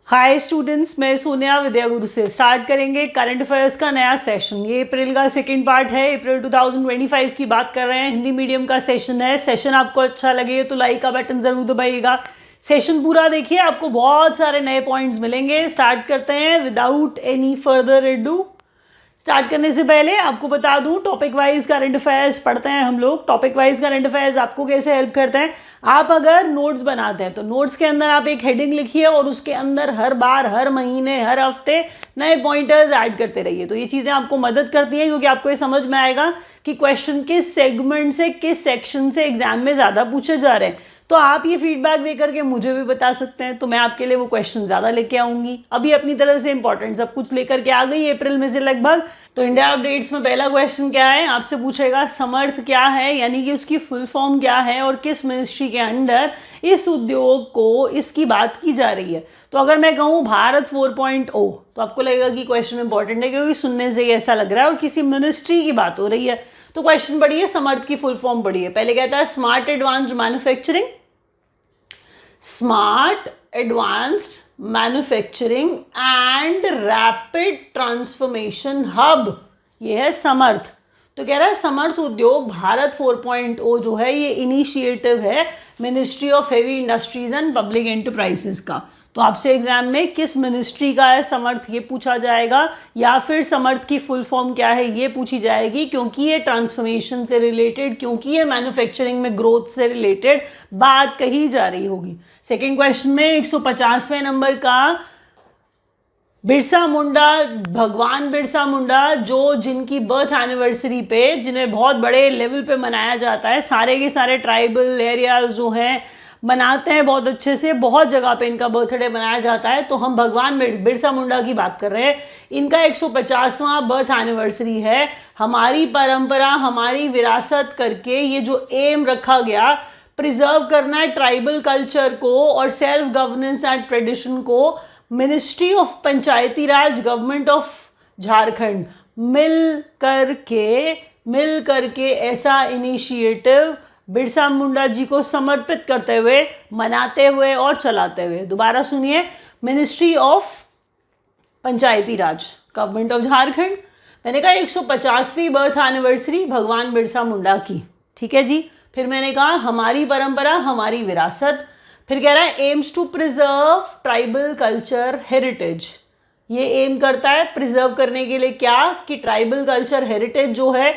Hi students, मैं सोनिया विद्या गुरु से start करेंगे करंट अफेयर्स का नया सेशन। ये अप्रैल का सेकंड पार्ट है। अप्रैल 2025 की बात कर रहे हैं। हिंदी मीडियम का सेशन है। सेशन आपको अच्छा लगे तो लाइक का बटन ज़रूर दबाइएगा। सेशन पूरा देखिए, आपको बहुत सारे नए पॉइंट्स मिलेंगे। स्टार्ट करते हैं without any further edu. Start करने से पहले आपको बता दूं, टॉपिक वाइज करंट अफेयर्स पढ़ते हैं हम लोग। टॉपिक वाइज करंट अफेयर्स आपको कैसे हेल्प करते हैं, आप अगर नोट्स बनाते हैं तो नोट्स के अंदर आप एक हेडिंग लिखिए और उसके अंदर हर बार, हर महीने, हर हफ्ते नए पॉइंटर्स ऐड करते रहिए। तो ये चीज़ें आपको मदद करती हैं, क्योंकि आपको ये समझ में आएगा कि क्वेश्चन किस सेगमेंट से, किस सेक्शन से एग्जाम में ज़्यादा पूछे जा रहे हैं। तो आप ये फीडबैक दे करके मुझे भी बता सकते हैं, तो मैं आपके लिए वो क्वेश्चन ज़्यादा लेके आऊँगी। अभी अपनी तरह से इंपॉर्टेंट सब कुछ लेकर के आ गई अप्रैल में से लगभग। तो इंडिया अपडेट्स में पहला क्वेश्चन क्या है, आपसे पूछेगा समर्थ क्या है, यानी कि उसकी फुल फॉर्म क्या है और किस मिनिस्ट्री के अंडर इस उद्योग को, इसकी बात की जा रही है। तो अगर मैं कहूँ भारत 4.0 तो आपको लगेगा कि क्वेश्चन इंपॉर्टेंट है, क्योंकि सुनने से ही ऐसा लग रहा है और किसी मिनिस्ट्री की बात हो रही है। तो क्वेश्चन पढ़िए, समर्थ की फुल फॉर्म पढ़िए। पहले कहता है smart advanced manufacturing, smart advanced manufacturing and rapid transformation hub, ये है समर्थ। तो कह रहा है समर्थ उद्योग भारत 4.0 जो है ये इनिशिएटिव है ministry of heavy industries and public enterprises का। तो आपसे एग्जाम में किस मिनिस्ट्री का है समर्थ ये पूछा जाएगा, या फिर समर्थ की फुल फॉर्म क्या है ये पूछी जाएगी, क्योंकि ये ट्रांसफॉर्मेशन से रिलेटेड, क्योंकि ये मैन्युफैक्चरिंग में ग्रोथ से रिलेटेड बात कही जा रही होगी। सेकेंड क्वेश्चन में 150वें नंबर का बिरसा मुंडा, भगवान बिरसा मुंडा जो जिनकी बर्थ एनिवर्सरी पे, जिन्हें बहुत बड़े लेवल पे मनाया जाता है, सारे के सारे ट्राइबल एरियाज जो हैं मनाते हैं बहुत अच्छे से, बहुत जगह पे इनका बर्थडे मनाया जाता है। तो हम भगवान बिरसा मुंडा की बात कर रहे हैं। इनका 150वां बर्थ एनिवर्सरी है। हमारी परंपरा, हमारी विरासत करके ये जो एम रखा गया, प्रिजर्व करना है ट्राइबल कल्चर को और सेल्फ गवर्नेंस एंड ट्रेडिशन को, ministry of Panchayati Raj, government of Jharkhand मिल करके ऐसा इनिशिएटिव बिरसा मुंडा जी को समर्पित करते हुए, मनाते हुए और चलाते हुए। दोबारा सुनिए, ministry of Panchayati Raj, government of Jharkhand. मैंने कहा 150वीं बर्थ एनिवर्सरी भगवान बिरसा मुंडा की, ठीक है जी। फिर मैंने कहा हमारी परंपरा, हमारी विरासत। फिर कह रहा है aims to preserve tribal culture heritage. ये एम करता है प्रिजर्व करने के लिए क्या, कि ट्राइबल कल्चर हेरिटेज जो है,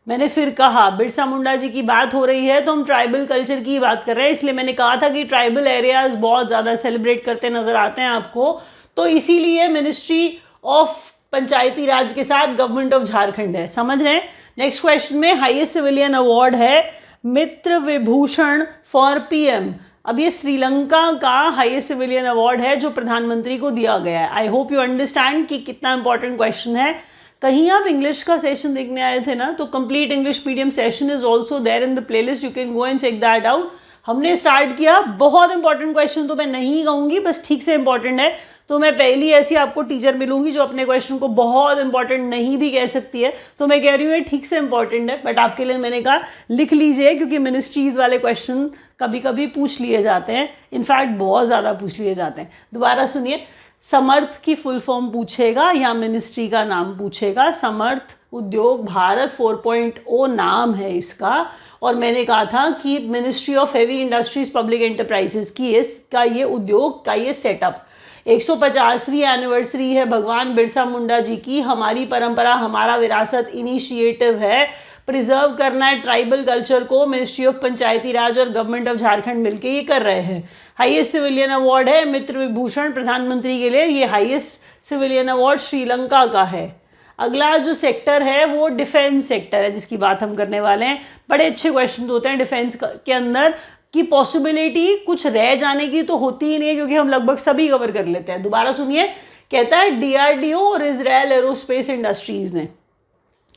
मैंने फिर कहा बिरसा मुंडा जी की बात हो रही है तो हम ट्राइबल कल्चर की बात कर रहे हैं, इसलिए मैंने कहा था कि ट्राइबल एरियाज बहुत ज़्यादा सेलिब्रेट करते नजर आते हैं आपको, तो इसीलिए मिनिस्ट्री ऑफ पंचायती राज के साथ गवर्नमेंट ऑफ झारखंड है। समझ रहे हैं। नेक्स्ट क्वेश्चन में हाईएस्ट सिविलियन अवार्ड है मित्र विभूषण फॉर पीएम। अब ये श्रीलंका का हाईएस्ट सिविलियन अवार्ड है जो प्रधानमंत्री को दिया गया है। आई होप यू अंडरस्टैंड कि कितना इंपॉर्टेंट क्वेश्चन है। कहीं आप इंग्लिश का सेशन देखने आए थे ना, तो complete English medium session is also there in the playlist, you can go and check that out. हमने स्टार्ट किया, बहुत इंपॉर्टेंट क्वेश्चन तो मैं नहीं कहूँगी, बस ठीक से इंपॉर्टेंट है। तो मैं पहली ऐसी आपको टीचर मिलूंगी जो अपने क्वेश्चन को बहुत इंपॉर्टेंट नहीं भी कह सकती है, तो मैं कह रही हूँ ये ठीक से इंपॉर्टेंट है, बट आपके लिए मैंने कहा लिख लीजिए, क्योंकि मिनिस्ट्रीज वाले क्वेश्चन कभी कभी पूछ लिए जाते हैं, इनफैक्ट बहुत ज़्यादा पूछ लिए जाते हैं। दोबारा सुनिए, समर्थ की फुल फॉर्म पूछेगा या मिनिस्ट्री का नाम पूछेगा। समर्थ उद्योग भारत 4.0 नाम है इसका, और मैंने कहा था कि ministry of heavy industries public enterprises की इसका ये उद्योग का ये सेटअप। 150वीं एनिवर्सरी है भगवान बिरसा मुंडा जी की। हमारी परंपरा, हमारा विरासत इनिशिएटिव है प्रिजर्व करना है ट्राइबल कल्चर को, मिनिस्ट्री ऑफ पंचायती राज और गवर्नमेंट ऑफ झारखंड मिलकर ये कर रहे हैं। हाईएस्ट सिविलियन अवार्ड है मित्र विभूषण प्रधानमंत्री के लिए। ये हाईएस्ट सिविलियन अवार्ड श्रीलंका का है। अगला जो सेक्टर है वो डिफेंस सेक्टर है, जिसकी बात हम करने वाले हैं। बड़े अच्छे क्वेश्चन होते हैं डिफेंस के अंदर, की पॉसिबिलिटी कुछ रह जाने की तो होती ही नहीं है, क्योंकि हम लगभग सभी कवर कर लेते हैं। दोबारा सुनिए, कहता है डीआरडीओ और इजराइल एरोस्पेस इंडस्ट्रीज ने।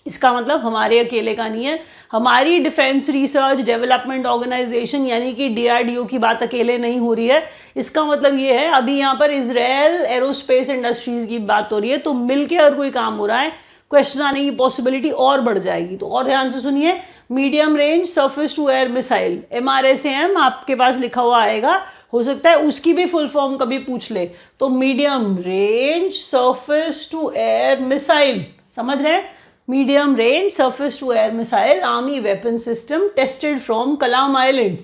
इसका मतलब हमारे अकेले का नहीं है, हमारी डिफेंस रिसर्च डेवलपमेंट ऑर्गेनाइजेशन यानी कि डीआरडीओ की बात अकेले नहीं हो रही है। इसका मतलब ये है, अभी यहाँ पर इजराइल एरोस्पेस इंडस्ट्रीज की बात हो रही है, तो मिलके अगर कोई काम हो रहा है, क्वेश्चन आने की पॉसिबिलिटी और बढ़ जाएगी। तो और ध्यान से सुनिए, medium range surface to air missile, MRSAM आपके पास लिखा हुआ आएगा, हो सकता है उसकी भी फुल फॉर्म कभी पूछ ले। तो medium range surface to air missile, समझ रहे हैं, medium range surface to air missile army weapon system tested from Kalam island.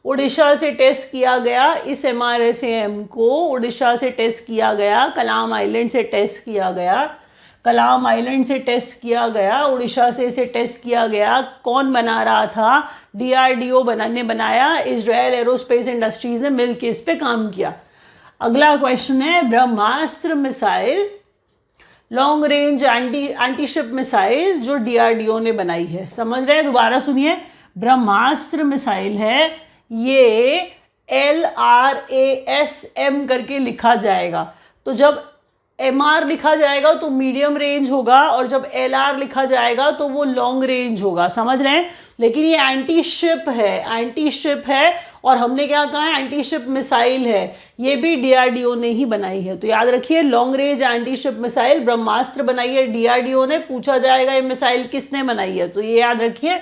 Odisha से टेस्ट किया गया, इस MRSAM को उड़ीसा से टेस्ट किया गया, कलाम आइलैंड से टेस्ट किया गया, कलाम आइलैंड से टेस्ट किया गया, उड़ीसा से इसे टेस्ट किया गया। कौन बना रहा था? DRDO ने बनाया, इजराइल एरोस्पेस इंडस्ट्रीज ने मिलकर इस पे काम किया। अगला क्वेश्चन है, Brahmastra missile long range anti ship missile जो DRDO ने बनाई है, समझ रहे हैं? दोबारा सुनिए, ब्रह्मास्त्र मिसाइल है, ये LRASM करके लिखा जाएगा। तो जब MR लिखा जाएगा तो मीडियम रेंज होगा, और जब LR लिखा जाएगा तो वो लॉन्ग रेंज होगा, समझ रहे हैं? लेकिन ये एंटी शिप है, एंटी शिप है, और हमने क्या कहा है, एंटी शिप मिसाइल है, ये भी DRDO ने ही बनाई है। तो याद रखिए, long range anti ship missile Brahmastra बनाई है DRDO ने। पूछा जाएगा ये मिसाइल किसने बनाई है, तो ये याद रखिए।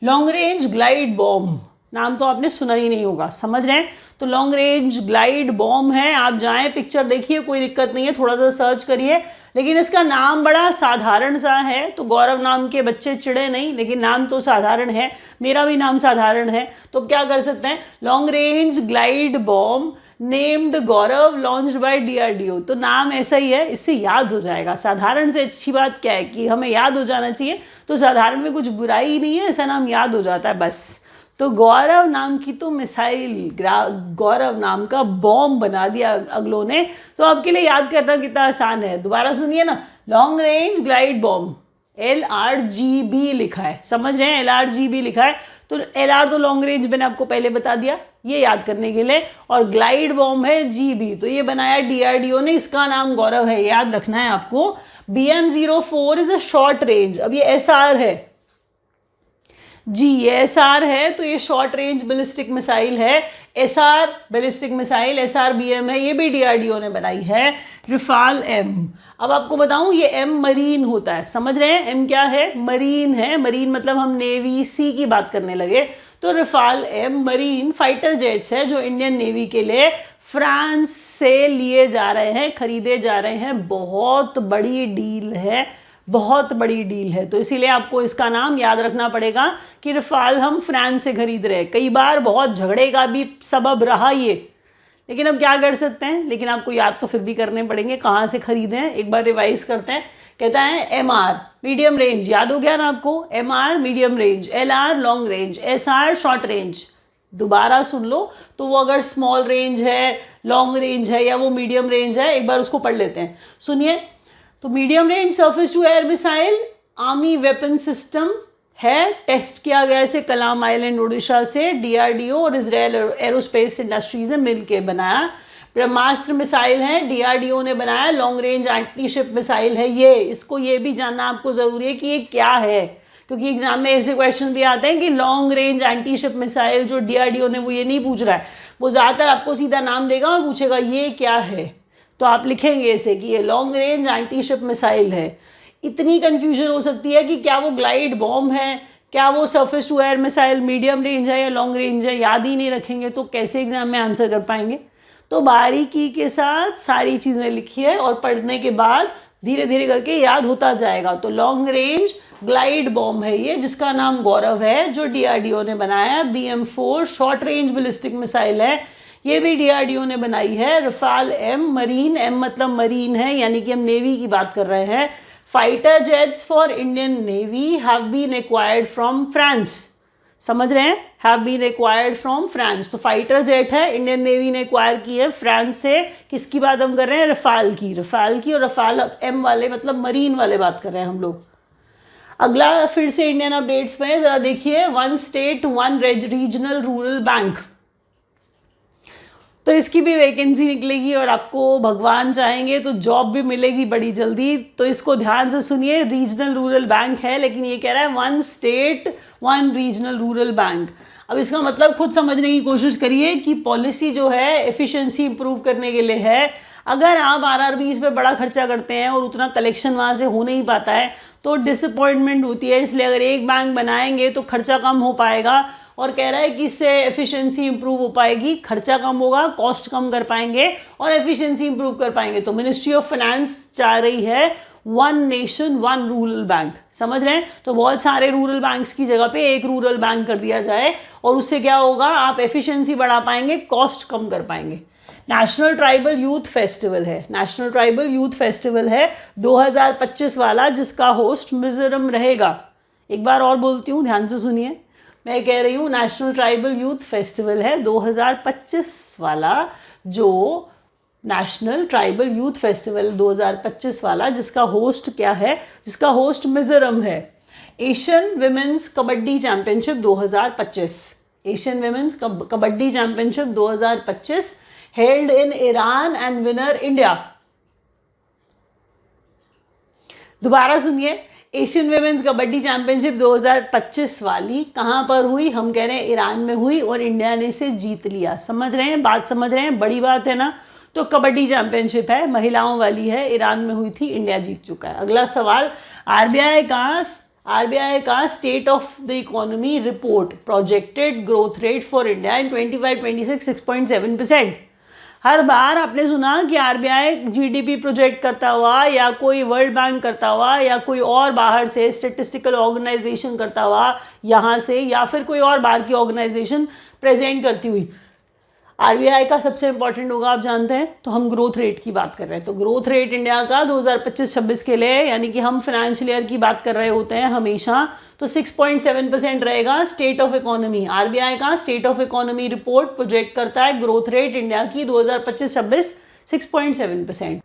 लॉन्ग रेंज ग्लाइड बॉम्ब, नाम तो आपने सुना ही नहीं होगा, समझ रहे हैं? तो लॉन्ग रेंज ग्लाइड बॉम्ब है, आप जाएं पिक्चर देखिए, कोई दिक्कत नहीं है, थोड़ा सा सर्च करिए, लेकिन इसका नाम बड़ा साधारण सा है। तो गौरव नाम के बच्चे चिड़े नहीं, लेकिन नाम तो साधारण है, मेरा भी नाम साधारण है। तो क्या कर सकते हैं, long range glide bomb named Gaurav launched by DRDO। तो नाम ऐसा ही है, इससे याद हो जाएगा। साधारण से अच्छी बात क्या है कि हमें याद हो जाना चाहिए, तो साधारण में कुछ बुराई ही नहीं है, ऐसा नाम याद हो जाता है बस। तो गौरव नाम की तो मिसाइल, गौरव नाम का बॉम्ब बना दिया अगलों ने। तो आपके लिए याद करना कितना आसान है, दोबारा सुनिए ना, long range glide bomb LRGB लिखा है, समझ रहे हैं? LRGB लिखा है, तो LR तो लॉन्ग रेंज मैंने आपको पहले बता दिया, ये याद करने के लिए, और ग्लाइड बॉम्ब है GB, तो ये बनाया DRDO ने, इसका नाम गौरव है, याद रखना है आपको। BM-04 is a short range, अब ये SR है जी, ये SR है, तो ये शॉर्ट रेंज बैलिस्टिक मिसाइल है। SR बैलिस्टिक मिसाइल, SRBM है, ये भी DRDO ने बनाई है। रिफाल M, अब आपको बताऊं, ये M मरीन होता है, समझ रहे हैं? M क्या है? मरीन है, मरीन मतलब हम नेवी सी की बात करने लगे। तो रिफाल M मरीन फाइटर जेट्स है, जो इंडियन नेवी के लिए फ्रांस से लिए जा रहे हैं, खरीदे जा रहे हैं। बहुत बड़ी डील है, बहुत बड़ी डील है, तो इसीलिए आपको इसका नाम याद रखना पड़ेगा कि रफाल हम फ्रांस से खरीद रहे हैं। कई बार बहुत झगड़े का भी सबब रहा ये, लेकिन अब क्या कर सकते हैं, लेकिन आपको याद तो फिर भी करने पड़ेंगे कहाँ से खरीदे हैं। एक बार रिवाइज करते हैं। कहता है MR मीडियम रेंज, याद हो गया ना आपको? MR medium range, LR long range, SR short range. दोबारा सुन लो, तो वो अगर स्मॉल रेंज है, लॉन्ग रेंज है, या वो मीडियम रेंज है, एक बार उसको पढ़ लेते हैं, सुनिए। तो medium range surface to air missile army weapon system है, टेस्ट किया गया इसे कलाम आइलैंड उड़ीसा से, DRDO और इजराइल एरोस्पेस इंडस्ट्रीज ने मिलकर बनाया। ब्रह्मास्त्र मिसाइल है, DRDO ने बनाया। Long range anti ship missile है ये, इसको ये भी जानना आपको जरूरी है कि ये क्या है, क्योंकि एग्जाम में ऐसे क्वेश्चन भी आते हैं कि long range anti ship missile जो DRDO ने, वो ये नहीं पूछ रहा है, वो ज़्यादातर आपको सीधा नाम देगा और पूछेगा ये क्या है, तो आप लिखेंगे इसे कि ये long range anti ship missile है। इतनी कंफ्यूजन हो सकती है कि क्या वो ग्लाइड बॉम्ब है, क्या वो surface to air missile medium range है या लॉन्ग रेंज है, याद ही नहीं रखेंगे तो कैसे एग्जाम में आंसर कर पाएंगे। तो बारीकी के साथ सारी चीज़ें लिखिए और पढ़ने के बाद धीरे धीरे करके याद होता जाएगा। तो लॉन्ग रेंज ग्लाइड बॉम्ब है ये, जिसका नाम गौरव है, जो DRDO ने बनाया। BM-4 short range ballistic missile है, ये भी DRDO ने बनाई है। रफाल M मरीन, M मतलब मरीन है, यानी कि हम नेवी की बात कर रहे हैं। Fighter jets for Indian navy have been acquired from France, समझ रहे हैं? Have been acquired from France, तो फाइटर जेट है, इंडियन नेवी ने एक्वायर की है फ्रांस से। किसकी बात हम कर रहे हैं? रफाल की, रफाल की। और रफाल M वाले मतलब मरीन वाले बात कर रहे हैं हम लोग। अगला फिर से इंडियन अपडेट्स में जरा देखिए, 1 स्टेट 1 रीजनल रूरल बैंक, तो इसकी भी वैकेंसी निकलेगी और आपको भगवान चाहेंगे तो जॉब भी मिलेगी बड़ी जल्दी। तो इसको ध्यान से सुनिए, रीजनल रूरल बैंक है, लेकिन ये कह रहा है 1 स्टेट 1 रीजनल रूरल बैंक। अब इसका मतलब खुद समझने की कोशिश करिए कि पॉलिसी जो है एफिशिएंसी इंप्रूव करने के लिए है। अगर आप RRBs पे बड़ा खर्चा करते हैं और उतना कलेक्शन वहाँ से हो नहीं पाता है तो डिसअपॉइंटमेंट होती है। इसलिए अगर एक बैंक बनाएंगे तो खर्चा कम हो पाएगा, और कह रहा है कि इससे एफिशिएंसी इंप्रूव हो पाएगी, खर्चा कम होगा, कॉस्ट कम कर पाएंगे और एफिशिएंसी इंप्रूव कर पाएंगे। तो मिनिस्ट्री ऑफ फाइनेंस चाह रही है one nation one rural bank, समझ रहे हैं? तो बहुत सारे रूरल बैंक्स की जगह पे एक रूरल बैंक कर दिया जाए, और उससे क्या होगा, आप एफिशिएंसी बढ़ा पाएंगे, कॉस्ट कम कर पाएंगे। नेशनल ट्राइबल यूथ फेस्टिवल है, नेशनल ट्राइबल यूथ फेस्टिवल है 2025 वाला, जिसका होस्ट मिजोरम रहेगा। एक बार और बोलती हूँ, ध्यान से सुनिए, मैं कह रही हूँ नेशनल ट्राइबल यूथ फेस्टिवल है 2025 वाला, जो नेशनल ट्राइबल यूथ फेस्टिवल 2025 वाला, जिसका होस्ट क्या है, जिसका होस्ट मिजोरम है। Asian women's kabaddi championship 2025, Asian women's kabaddi championship 2025 held in Iran and winner India. दोबारा सुनिए, एशियन विमेंस कबड्डी चैंपियनशिप 2025 वाली कहाँ पर हुई? हम कह रहे हैं ईरान में हुई, और इंडिया ने इसे जीत लिया। समझ रहे हैं, बात समझ रहे हैं, बड़ी बात है ना। तो कबड्डी चैंपियनशिप है, महिलाओं वाली है, ईरान में हुई थी, इंडिया जीत चुका है। अगला सवाल, आरबीआई का state of the economy report projected growth rate for India in 25-26 6.7%। हर बार आपने सुना कि आरबीआई जीडीपी प्रोजेक्ट करता हुआ, या कोई वर्ल्ड बैंक करता हुआ, या कोई और बाहर से स्टेटिस्टिकल ऑर्गेनाइजेशन करता हुआ यहाँ से, या फिर कोई और बाहर की ऑर्गेनाइजेशन प्रेजेंट करती हुई। आरबीआई का सबसे इंपॉर्टेंट होगा, आप जानते हैं। तो हम ग्रोथ रेट की बात कर रहे हैं, तो ग्रोथ रेट इंडिया का 2025-26 के लिए, यानी कि हम फाइनेंशियल ईयर की बात कर रहे होते हैं हमेशा, तो 6.7% रहेगा स्टेट ऑफ इकोनॉमी। आरबीआई का state of economy report project करता है ग्रोथ रेट इंडिया की 2025-26 6.7%।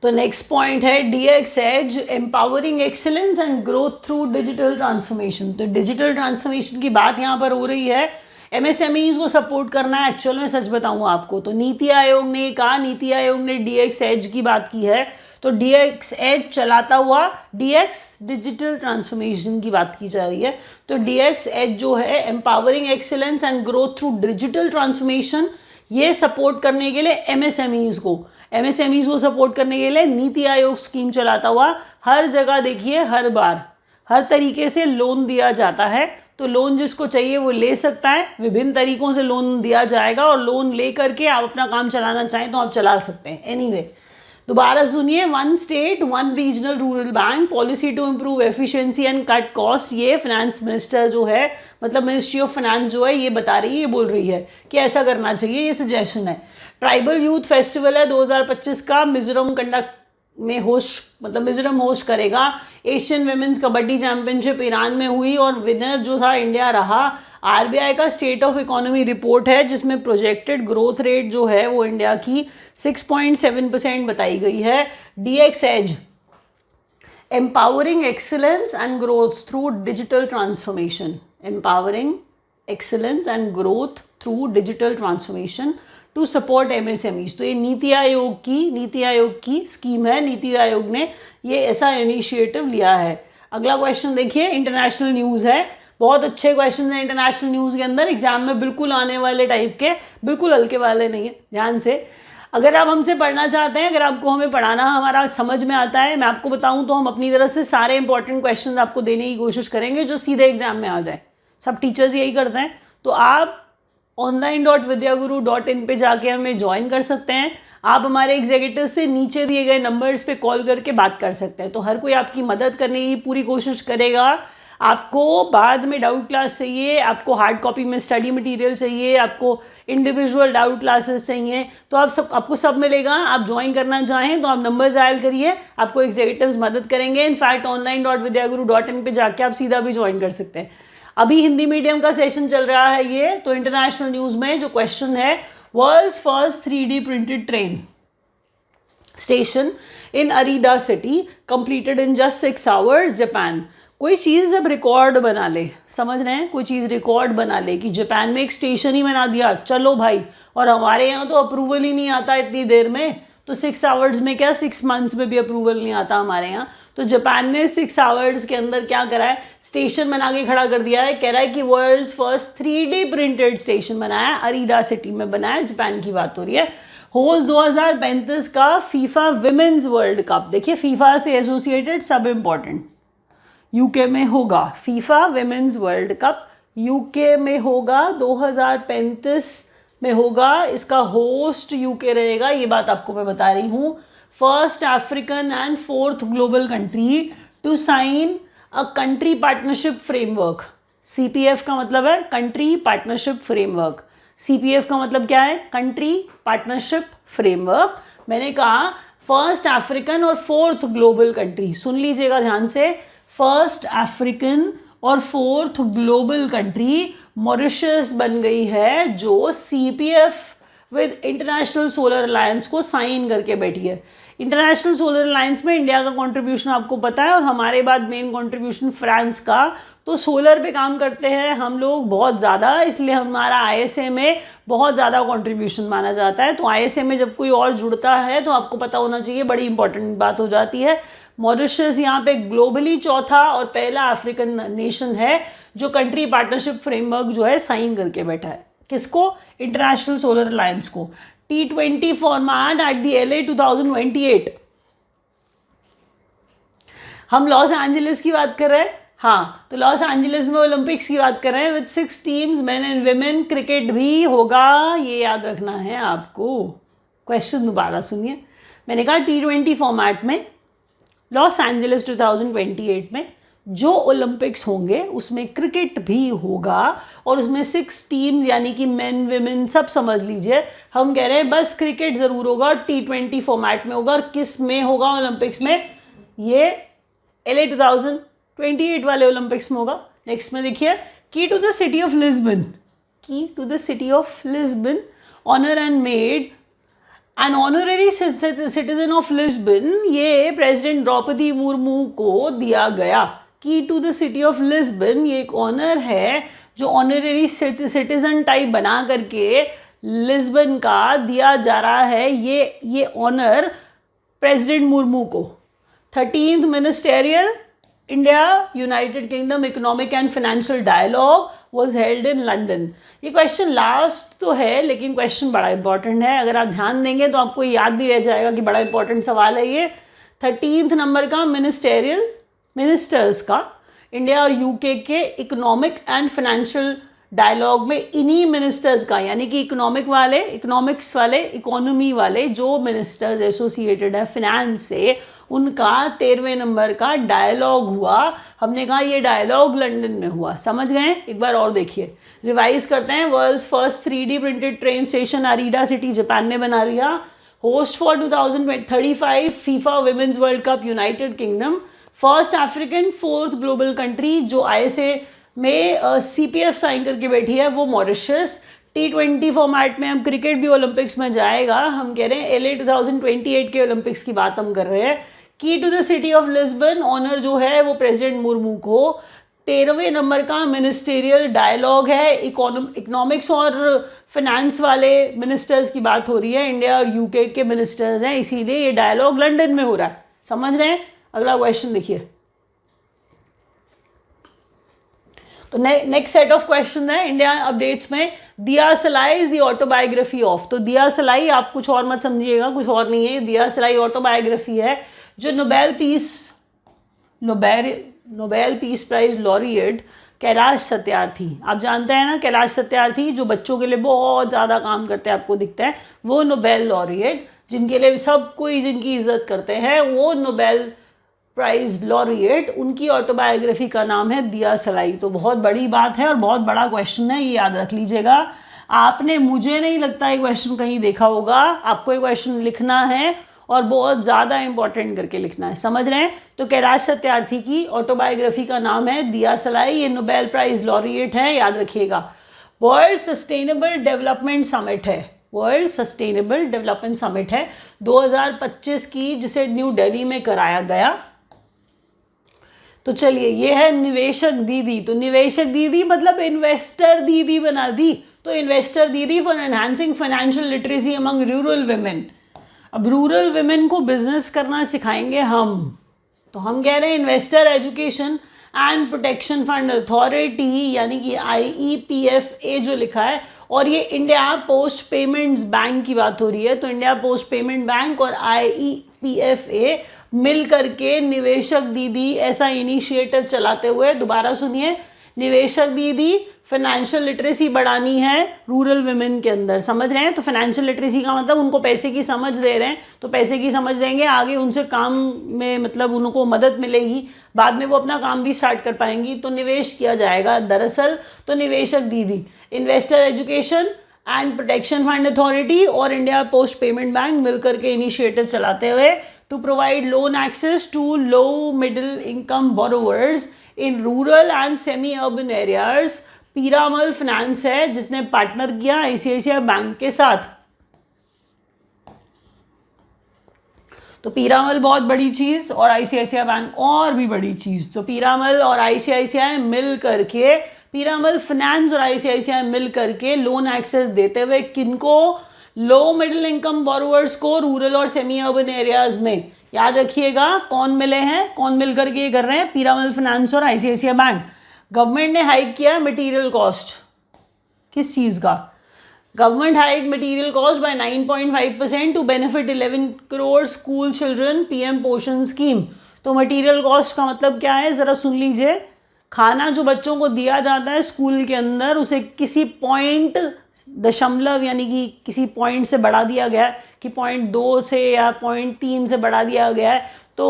तो नेक्स्ट पॉइंट है DX edge, empowering excellence and growth through digital transformation. तो डिजिटल ट्रांसफॉर्मेशन की बात यहाँ पर हो रही है, एमएसएमईज को सपोर्ट करना है। एक्चुअल में सच बताऊं आपको, तो नीति आयोग ने कहा, नीति आयोग ने डीएक्स एज की बात की है, तो डीएक्स एज चलाता हुआ डीएक्स डिजिटल ट्रांसफॉर्मेशन की बात की जा रही है। तो डीएक्स एज जो है, empowering excellence and growth through digital transformation, ये सपोर्ट करने के लिए एमएसएमईज को सपोर्ट करने के लिए नीति आयोग स्कीम चलाता हुआ, हर जगह देखिए, हर बार हर तरीके से लोन दिया जाता है। तो लोन जिसको चाहिए वो ले सकता है, विभिन्न तरीकों से लोन दिया जाएगा, और लोन ले करके आप अपना काम चलाना चाहें तो आप चला सकते हैं। एनीवे, दोबारा सुनिए, one state one regional rural bank policy to improve efficiency and cut cost. ये फाइनेंस मिनिस्टर जो है, मतलब मिनिस्ट्री ऑफ फाइनेंस जो है, ये बता रही है, ये बोल रही है कि ऐसा करना चाहिए, ये सजेशन है। ट्राइबल यूथ फेस्टिवल है 2025 का, मिजोरम मिजोरम होस्ट करेगा। Asian women's kabaddi championship Iran में हुई, और विनर जो था इंडिया रहा। आरबीआई का स्टेट ऑफ इकोनॉमी रिपोर्ट है, जिसमें प्रोजेक्टेड ग्रोथ रेट जो है वो इंडिया की 6.7% बताई गई है। DX edge, empowering excellence and growth through digital transformation, empowering excellence and growth through digital transformation to support MSMEs. तो ये नीति आयोग की स्कीम है, नीति आयोग ने ये ऐसा इनिशिएटिव लिया है। अगला क्वेश्चन देखिए, इंटरनेशनल न्यूज़ है, बहुत अच्छे क्वेश्चन हैं इंटरनेशनल न्यूज़ के अंदर, एग्जाम में बिल्कुल आने वाले टाइप के, बिल्कुल हल्के वाले नहीं है, ध्यान से। अगर आप हमसे पढ़ना चाहते हैं, अगर आपको हमें पढ़ाना हमारा समझ में आता है, मैं आपको बताऊं तो हम अपनी तरफ से सारे इंपॉर्टेंट क्वेश्चन आपको देने की कोशिश करेंगे जो सीधे एग्जाम में आ जाए। सब टीचर्स यही करते हैं। तो आप online.vidyaguru.in पे जाके हमें ज्वाइन कर सकते हैं। आप हमारे एग्जीक्यूटिव से नीचे दिए गए नंबर्स पे कॉल करके बात कर सकते हैं। तो हर कोई आपकी मदद करने की पूरी कोशिश करेगा। आपको बाद में डाउट क्लास चाहिए, आपको हार्ड कॉपी में स्टडी मटेरियल चाहिए, आपको इंडिविजुअल डाउट क्लासेस चाहिए, तो आपको सब मिलेगा। आप ज्वाइन करना चाहें तो आप नंबर डायल करिए, आपको एग्जीक्यूटिव्स मदद करेंगे। इनफैक्ट online.vidyaguru.in पे जाके आप सीधा भी ज्वाइन कर सकते हैं। अभी हिंदी मीडियम का सेशन चल रहा है ये। तो इंटरनेशनल न्यूज़ में जो क्वेश्चन है, world's first 3D printed train station in Arida city completed in just 6 hours Japan. कोई चीज़ जब रिकॉर्ड बना ले, समझ रहे हैं, कोई चीज़ रिकॉर्ड बना ले कि जापान में एक स्टेशन ही बना दिया, चलो भाई, और हमारे यहाँ तो अप्रूवल ही नहीं आता इतनी देर में, तो 6 आवर्स में क्या 6 मंथ्स में भी अप्रूवल नहीं आता हमारे यहाँ। तो जापान ने 6 आवर्स के अंदर क्या करा है, स्टेशन बना के खड़ा कर दिया है। कह रहा है कि world's first 3D printed station बनाया, अरीडा सिटी में बनाया, जापान की बात हो रही है। होस्ट 2035 का फीफा विमेन्स वर्ल्ड कप। देखिए फीफा से एसोसिएटेड सब इंपॉर्टेंट, यूके में होगा FIFA women's world cup, UK में होगा 2035 में होगा, इसका होस्ट यूके रहेगा, ये बात आपको मैं बता रही हूँ। First African and fourth global country to sign a country partnership framework. CPF का मतलब है कंट्री पार्टनरशिप फ्रेमवर्क। सीपीएफ का मतलब क्या है? Country partnership framework. मैंने कहा फर्स्ट अफ्रीकन और फोर्थ ग्लोबल कंट्री, सुन लीजिएगा ध्यान से, फर्स्ट अफ्रीकन और फोर्थ ग्लोबल कंट्री मॉरिशस बन गई है, जो CPF with international solar alliance को साइन करके बैठी है। इंटरनेशनल सोलर अलायंस में इंडिया का कंट्रीब्यूशन आपको पता है, और हमारे बाद मेन कंट्रीब्यूशन फ्रांस का। तो सोलर पे काम करते हैं हम लोग बहुत ज़्यादा, इसलिए हमारा आईएसए में बहुत ज़्यादा कंट्रीब्यूशन माना जाता है। तो आईएसए में जब कोई और जुड़ता है तो आपको पता होना चाहिए, बड़ी इंपॉर्टेंट बात हो जाती है। मॉरिशस यहाँ पे ग्लोबली चौथा और पहला अफ्रीकन नेशन है जो कंट्री पार्टनरशिप फ्रेमवर्क जो है साइन करके बैठा है। किसको? इंटरनेशनल सोलर अलायंस को। T20 format at the LA 2028। हम लॉस एंजलिस की बात कर रहे हैं, हाँ, तो लॉस एंजलिस में ओलंपिक्स की बात कर रहे हैं with 6 teams, main and women. Cricket भी होगा, ये याद रखना है आपको। क्वेश्चन दोबारा सुनिए, मैंने कहा T20 फॉर्मेट में लॉस एंजलिस 2028 में जो ओलंपिक्स होंगे उसमें क्रिकेट भी होगा, और उसमें 6 टीम्स यानी कि मेन विमेन सब समझ लीजिए। हम कह रहे हैं बस क्रिकेट ज़रूर होगा, T20 फॉर्मेट में होगा। और किस में होगा ओलंपिक्स में? ये LA 2028 वाले ओलंपिक्स में होगा। नेक्स्ट में देखिए, key to the city of Lisbon, key to the city of Lisbon honour and made an honorary citizen of Lisbon, ये प्रेसिडेंट द्रौपदी मुर्मू को दिया गया। Key to the city of Lisbon, ये एक ऑनर है जो ऑनररी सिटीजन टाइप बना करके लिस्बन का दिया जा रहा है। ये ऑनर प्रेसिडेंट मुर्मू को। 13th ministerial India United Kingdom economic and financial dialogue was held in London. ये क्वेश्चन लास्ट तो है, लेकिन क्वेश्चन बड़ा इंपॉर्टेंट है। अगर आप ध्यान देंगे तो आपको याद भी रह जाएगा कि बड़ा इंपॉर्टेंट सवाल है ये। 13th नंबर का मिनिस्टेरियल, मिनिस्टर्स का इंडिया और यूके के इकोनॉमिक एंड फाइनेंशियल डायलॉग में इन्हीं मिनिस्टर्स का, यानी कि इकोनॉमिक्स वाले, इकोनॉमी वाले जो मिनिस्टर्स एसोसिएटेड है फिनेंस से, उनका 13वें नंबर का डायलॉग हुआ। हमने कहा ये डायलॉग लंदन में हुआ। समझ गए? एक बार और देखिए, रिवाइज करते हैं। World's first 3D printed train station Arida city Japan ने बना लिया। Host for 2035 FIFA women's world cup United Kingdom. First African, fourth global country जो आईएसए में सीपीएफ साइन करके बैठी है वो मॉरिशस। T20 फॉर्मेट में हम क्रिकेट भी ओलंपिक्स में जाएगा। हम कह रहे हैं LA 2028 के ओलंपिक्स की बात हम कर रहे हैं। Key to the city of Lisbon, honour जो है वो प्रेसिडेंट मुर्मू को। 13वें नंबर का मिनिस्टेरियल डायलॉग है, इकोनॉमिक्स और फाइनेंस वाले मिनिस्टर्स की बात हो रही है, इंडिया और यूके के मिनिस्टर्स हैं, इसीलिए ये डायलॉग लंदन में हो रहा है। समझ रहे हैं? अगला क्वेश्चन देखिए। तो नेक्स्ट सेट ऑफ क्वेश्चन है इंडिया अपडेट्स में। दिया सलाई इज द ऑटोबायोग्राफी ऑफ। तो दिया सलाई, आप कुछ और मत समझिएगा, कुछ और नहीं है। दिया सलाई ऑटोबायोग्राफी है जो Nobel peace prize laureate Kailash Satyarthi, आप जानते हैं ना कैलाश सत्यार्थी जो बच्चों के लिए बहुत ज़्यादा काम करते हैं, आपको दिखता है, वो नोबेल लॉरिएट जिनके लिए सब कोई जिनकी इज्जत करते हैं, वो नोबेल प्राइज लॉरिएट, उनकी ऑटोबायोग्राफी का नाम है दिया सलाई। तो बहुत बड़ी बात है और बहुत बड़ा क्वेश्चन है, ये याद रख लीजिएगा। आपने, मुझे नहीं लगता ये क्वेश्चन कहीं देखा होगा। आपको ये क्वेश्चन लिखना है और बहुत ज़्यादा इंपॉर्टेंट करके लिखना है। समझ रहे हैं? तो कैलाश सत्यार्थी की ऑटोबायोग्राफी का नाम है दिया सलाई, ये नोबेल प्राइज लॉरिएट है, याद रखिएगा। वर्ल्ड सस्टेनेबल डेवलपमेंट समिट है, वर्ल्ड सस्टेनेबल डेवलपमेंट समिट है 2025 की, जिसे न्यू दिल्ली में कराया गया। तो चलिए, ये है निवेशक दीदी। तो निवेशक दीदी मतलब इन्वेस्टर दीदी बना दी। तो इन्वेस्टर दीदी for enhancing financial literacy among rural women. अब रूरल वुमेन को बिजनेस करना सिखाएंगे हम। तो हम कह रहे हैं investor education and protection fund authority, यानी कि IEPFA जो लिखा है, और ये इंडिया पोस्ट पेमेंट्स बैंक की बात हो रही है। तो इंडिया पोस्ट पेमेंट बैंक और IEPFA मिल करके निवेशक दीदी ऐसा इनिशिएटिव चलाते हुए, दोबारा सुनिए, निवेशक दीदी फाइनेंशियल लिटरेसी बढ़ानी है रूरल वुमेन के अंदर, समझ रहे हैं। तो फाइनेंशियल लिटरेसी का मतलब उनको पैसे की समझ दे रहे हैं, तो पैसे की समझ देंगे, आगे उनसे काम में मतलब उनको मदद मिलेगी, बाद में वो अपना काम भी स्टार्ट कर पाएंगी, तो निवेश किया जाएगा दरअसल। तो निवेशक दीदी, investor education and protection fund authority और इंडिया पोस्ट पेमेंट बैंक मिलकर के इनिशिएटिव चलाते हुए to provide loan access to low middle income borrowers in rural and semi urban areas. Piramal finance है जिसने पार्टनर किया ICICI बैंक के साथ। तो पीरामल बहुत बड़ी चीज और ICICI बैंक और भी बड़ी चीज। तो पीरामल और ICICI मिल करके, पीरामल फाइनेंस और ICICI मिल करके लोन एक्सेस देते हुए किनको, लो मिडिल इनकम बोरोवर्स को रूरल और सेमी अर्बन एरियाज में। याद रखिएगा कौन मिले हैं, कौन मिल करके ये कर रहे हैं, पीरामल फाइनेंस और ICICI बैंक। गवर्नमेंट ने हाइक किया मटेरियल कॉस्ट, किस चीज का, government hike material cost by 9.5% to benefit 11 crore school children PM Poshan scheme. तो मटेरियल कॉस्ट का मतलब क्या है, जरा सुन लीजिए। खाना जो बच्चों को दिया जाता है स्कूल के अंदर, उसे किसी पॉइंट, दशमलव यानी कि किसी पॉइंट से बढ़ा दिया गया है कि 0.2 से या 0.3 से बढ़ा दिया गया है। तो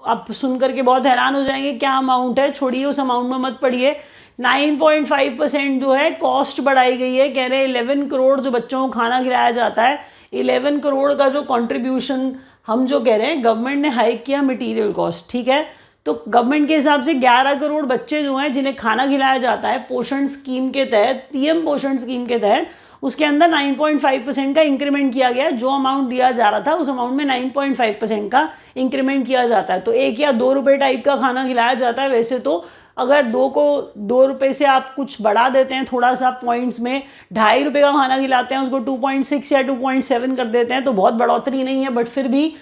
आप सुन करके बहुत हैरान हो जाएंगे क्या अमाउंट है, छोड़िए उस अमाउंट में मत पढ़िए। 9.5% जो है कॉस्ट बढ़ाई गई है। कह रहे हैं 11 करोड़ जो बच्चों को खाना खिलाया जाता है, 11 करोड़ का जो कंट्रीब्यूशन हम जो कह रहे हैं, गवर्नमेंट ने हाइक किया मटेरियल कॉस्ट, ठीक है। तो गवर्नमेंट के हिसाब से 11 करोड़ बच्चे जो हैं जिन्हें खाना खिलाया जाता है पोषण स्कीम के तहत, PM पोषण स्कीम के तहत, उसके अंदर 9.5% का इंक्रीमेंट किया गया। जो अमाउंट दिया जा रहा था उस अमाउंट में 9.5% का इंक्रीमेंट किया जाता है। तो 1 या 2 रुपये टाइप का खाना खिलाया जाता है। वैसे तो अगर 2 रुपये से आप कुछ बढ़ा देते हैं थोड़ा सा पॉइंट्स में, 2.5 रुपये का खाना खिलाते हैं, उसको 2.6 या 2.7 कर देते हैं, तो बहुत बढ़ोतरी नहीं है, बट फिर भी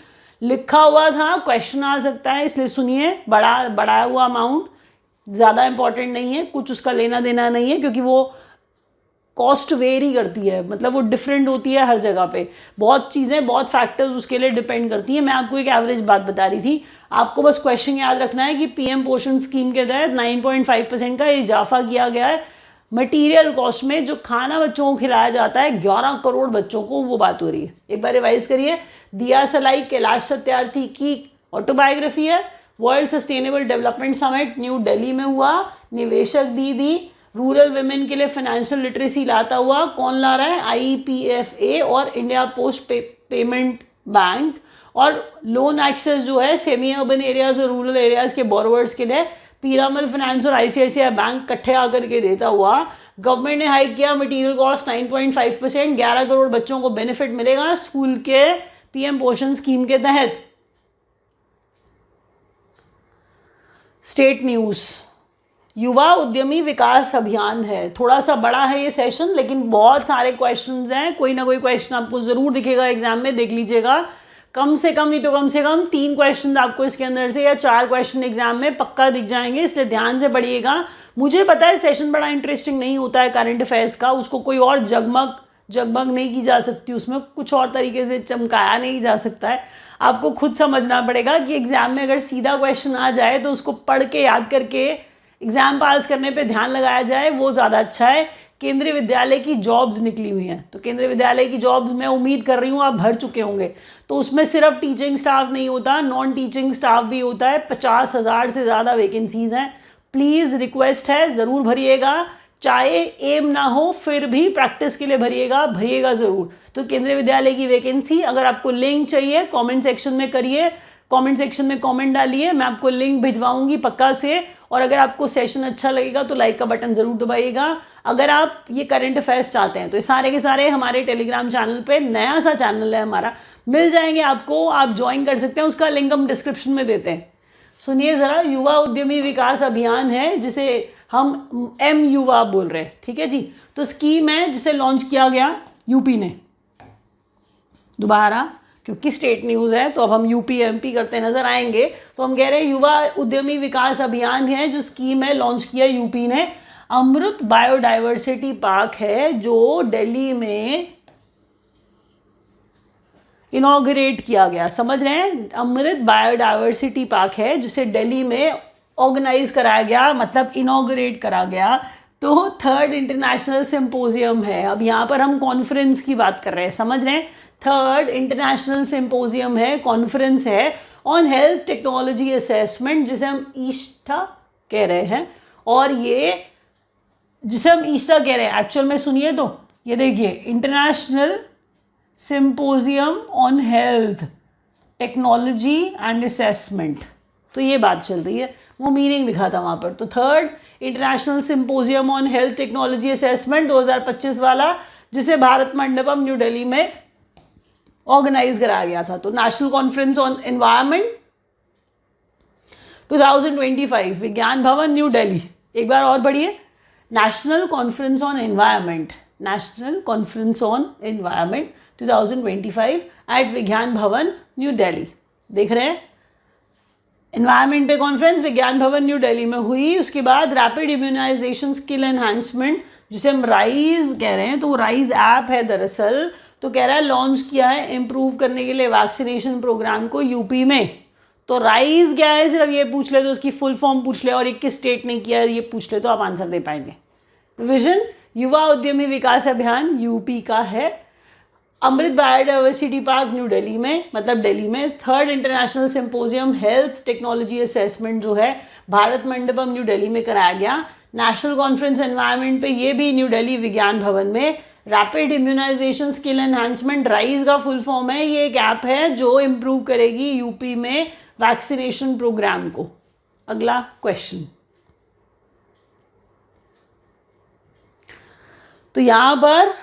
लिखा हुआ था, क्वेश्चन आ सकता है, इसलिए सुनिए। बढ़ाया हुआ अमाउंट ज़्यादा इंपॉर्टेंट नहीं है, कुछ उसका लेना देना नहीं है, क्योंकि वो कॉस्ट वेरी करती है, मतलब वो डिफरेंट होती है हर जगह पे, बहुत चीज़ें, बहुत फैक्टर्स उसके लिए डिपेंड करती हैं। मैं आपको एक एवरेज बात बता रही थी, आपको बस क्वेश्चन याद रखना है कि PM पोषण स्कीम के तहत 9.5% का इजाफा किया गया है मटेरियल कॉस्ट में। जो खाना बच्चों को खिलाया जाता है 11 करोड़ बच्चों को, वो बात हो रही है। एक बार रिवाइज करिए। दिया सलाई कैलाश सत्यार्थी की ऑटोबायोग्राफी है। World sustainable development summit new Delhi में हुआ। निवेशक दीदी रूरल वुमेन के लिए फाइनेंशियल लिटरेसी लाता हुआ, कौन ला रहा है, IEPFA और इंडिया पोस्ट पेमेंट बैंक। और लोन एक्सेस जो है सेमी अर्बन एरियाज और रूरल एरियाज के बोरोवर्स के लिए पीरामल फाइनेंस और ICICI बैंक इकट्ठे आकर के देता हुआ। गवर्नमेंट ने हाइक किया मटेरियल कॉस्ट 9.5%, 11 करोड़ बच्चों को बेनिफिट मिलेगा स्कूल के PM पोषण स्कीम के तहत। स्टेट न्यूज, युवा उद्यमी विकास अभियान है। थोड़ा सा बड़ा है ये सेशन, लेकिन बहुत सारे क्वेश्चंस हैं, कोई ना कोई क्वेश्चन आपको जरूर दिखेगा एग्जाम में, देख लीजिएगा। कम से कम नहीं तो कम से कम 3 क्वेश्चन आपको इसके अंदर से, या 4 क्वेश्चन एग्जाम में पक्का दिख जाएंगे, इसलिए ध्यान से पढ़िएगा। मुझे पता है सेशन बड़ा इंटरेस्टिंग नहीं होता है करंट अफेयर्स का, उसको कोई और जगमग नहीं की जा सकती, उसमें कुछ और तरीके से चमकाया नहीं जा सकता है। आपको खुद समझना पड़ेगा कि एग्जाम में अगर सीधा क्वेश्चन आ जाए तो उसको पढ़ के याद करके एग्जाम पास करने पे ध्यान लगाया जाए, वो ज़्यादा अच्छा है। केंद्रीय विद्यालय की जॉब्स निकली हुई हैं, तो केंद्रीय विद्यालय की जॉब्स मैं उम्मीद कर रही हूँ आप भर चुके होंगे। तो उसमें सिर्फ टीचिंग स्टाफ नहीं होता, नॉन टीचिंग स्टाफ भी होता है। 50,000 से ज़्यादा वैकेंसीज हैं। प्लीज़ रिक्वेस्ट है, ज़रूर भरिएगा, चाहे एम ना हो फिर भी प्रैक्टिस के लिए भरिएगा ज़रूर। तो केंद्रीय विद्यालय की वैकेंसी, अगर आपको लिंक चाहिए कमेंट सेक्शन में करिए, कमेंट सेक्शन में कमेंट डालिए, मैं आपको लिंक भिजवाऊंगी पक्का से। और अगर आपको सेशन अच्छा लगेगा तो लाइक का बटन ज़रूर दबाइएगा। अगर आप ये करंट अफेयर्स चाहते हैं तो ये सारे के सारे हमारे टेलीग्राम चैनल पे, नया सा चैनल है हमारा, मिल जाएंगे आपको, आप ज्वाइन कर सकते हैं, उसका लिंक हम डिस्क्रिप्शन में देते हैं। सुनिए ज़रा, युवा उद्यमी विकास अभियान है जिसे हम युवा बोल रहे हैं, ठीक है जी। तो स्कीम है जिसे लॉन्च किया गया यूपी ने, दोबारा क्योंकि स्टेट न्यूज़ है तो अब हम यूपी MP करते नजर आएंगे। तो हम कह रहे हैं युवा उद्यमी विकास अभियान है जो स्कीम है, लॉन्च किया यूपी ने। अमृत बायोडाइवर्सिटी पार्क है जो दिल्ली में इनॉग्रेट किया गया, समझ रहे हैं? अमृत बायोडाइवर्सिटी पार्क है जिसे दिल्ली में ऑर्गेनाइज कराया गया, मतलब इनॉग्रेट करा गया। तो थर्ड इंटरनेशनल सिंपोजियम है। अब यहाँ पर हम कॉन्फ्रेंस की बात कर रहे हैं, समझ रहे हैं? थर्ड इंटरनेशनल सिंपोजियम है, कॉन्फ्रेंस है ऑन हेल्थ टेक्नोलॉजी असेसमेंट, जिसे हम ईस्टा कह रहे हैं। और ये जिसे हम ईस्टा कह रहे हैं एक्चुअल में सुनिए तो ये देखिए, international symposium on health technology and assessment, तो ये बात चल रही है, वो मीनिंग लिखा था वहाँ पर। तो third international symposium on health technology assessment 2025 वाला, जिसे भारत मंडपम न्यू दिल्ली में ऑर्गेनाइज कराया गया था। तो नेशनल कॉन्फ्रेंस ऑन एनवायरनमेंट 2025 विज्ञान भवन न्यू दिल्ली, एक बार और पढ़िए, national conference on environment, national conference on environment 2025 at Vigyan Bhavan new Delhi. देख रहे हैं, एनवायरनमेंट पे कॉन्फ्रेंस विज्ञान भवन न्यू दिल्ली में हुई। उसके बाद रैपिड इम्यूनाइजेशन स्किल एनहांसमेंट, जिसे हम राइज कह रहे हैं, तो वो राइज ऐप है दरअसल। तो कह रहा है लॉन्च किया है इम्प्रूव करने के लिए वैक्सीनेशन प्रोग्राम को यूपी में। तो राइज क्या है, सिर्फ ये पूछ ले तो उसकी फुल फॉर्म पूछ ले, और ये किस स्टेट ने किया है ये पूछ ले तो आप आंसर दे पाएंगे। विजन युवा उद्यमी विकास अभियान यूपी का है। अमृत बायोडाइवर्सिटी पार्क न्यू दिल्ली में, मतलब दिल्ली में। Third international symposium health technology assessment जो है भारत मंडपम न्यू दिल्ली में कराया गया। नेशनल कॉन्फ्रेंस एनवायरनमेंट पे ये भी न्यू दिल्ली विज्ञान भवन में। Rapid immunisation skill enhancement rise का फुल फॉर्म है, ये एक ऐप है जो इम्प्रूव करेगी यूपी में वैक्सीनेशन प्रोग्राम को। अगला क्वेश्चन, तो यहाँ पर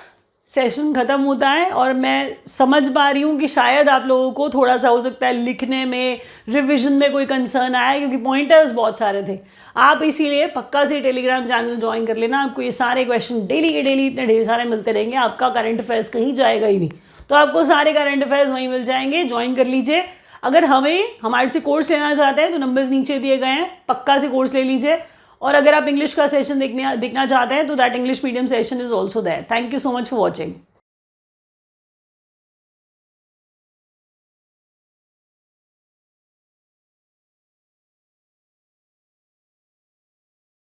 सेशन ख़त्म होता है और मैं समझ पा रही हूँ कि शायद आप लोगों को थोड़ा सा हो सकता है लिखने में, रिवीजन में कोई कंसर्न आया, क्योंकि पॉइंटर्स बहुत सारे थे। आप इसीलिए पक्का से टेलीग्राम चैनल ज्वाइन कर लेना, आपको ये सारे क्वेश्चन डेली के डेली इतने ढेर सारे मिलते रहेंगे, आपका करंट अफेयर्स कहीं जाएगा ही नहीं। तो आपको सारे करंट अफेयर्स वहीं मिल जाएंगे, ज्वाइन कर लीजिए। अगर हमारे से कोर्स लेना चाहते हैं तो नंबर्स नीचे दिए गए हैं, पक्का से कोर्स ले लीजिए। और अगर आप इंग्लिश का सेशन देखना चाहते हैं तो that English medium session is also there. Thank you so much for watching.